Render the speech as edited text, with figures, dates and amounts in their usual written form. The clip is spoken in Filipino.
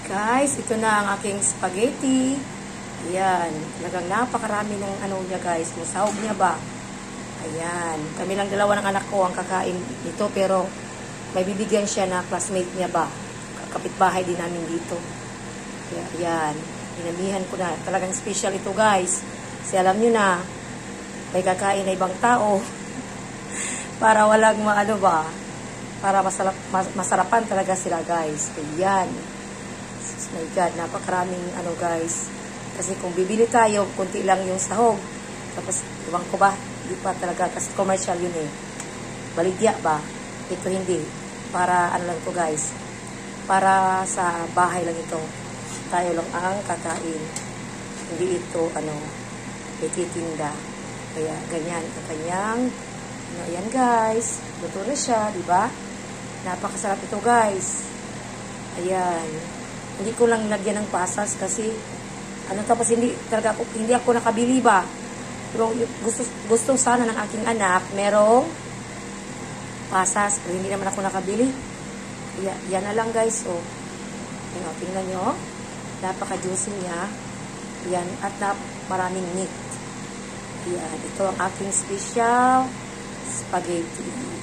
Guys, ito na ang aking spaghetti. Ayan. Talagang napakarami ng ano niya guys. Yung sahog niya ba? Ayan. Kami lang dalawa ng anak ko ang kakain ito. Pero may bibigyan siya na classmate niya ba? Kapitbahay din namin dito. Ayan. Inamihan ko na. Talagang special ito guys. Kasi alam nyo na, may kakain na ibang tao. Para walang maano ba? Para masarapan talaga sila guys. Ayan. Oh my God, napakaraming ano guys. Kasi kung bibili tayo, kunti lang yung sahog. Tapos, ibang ko ba? Hindi pa talaga. Kasi commercial yun eh. Baligya ba? Ito hindi. Para ano lang ito guys. Para sa bahay lang ito. Tayo lang ang kakain. Hindi ito ano, ititinda. Kaya ganyan. Ang kanyang, ano, ayan guys. Luto na siya, di ba? Napakasarap ito guys. Ayan. Hindi ko lang lagyan ng pasas kasi ano, tapos hindi ako nakabili ba. Pero gusto sana ng aking anak merong pasas, pero hindi naman ako nakabili. Yan na lang guys. So, tingnan nyo. Napaka-juicy niya. Yan. At maraming meat. Yan. Ito ang aking special spaghetti.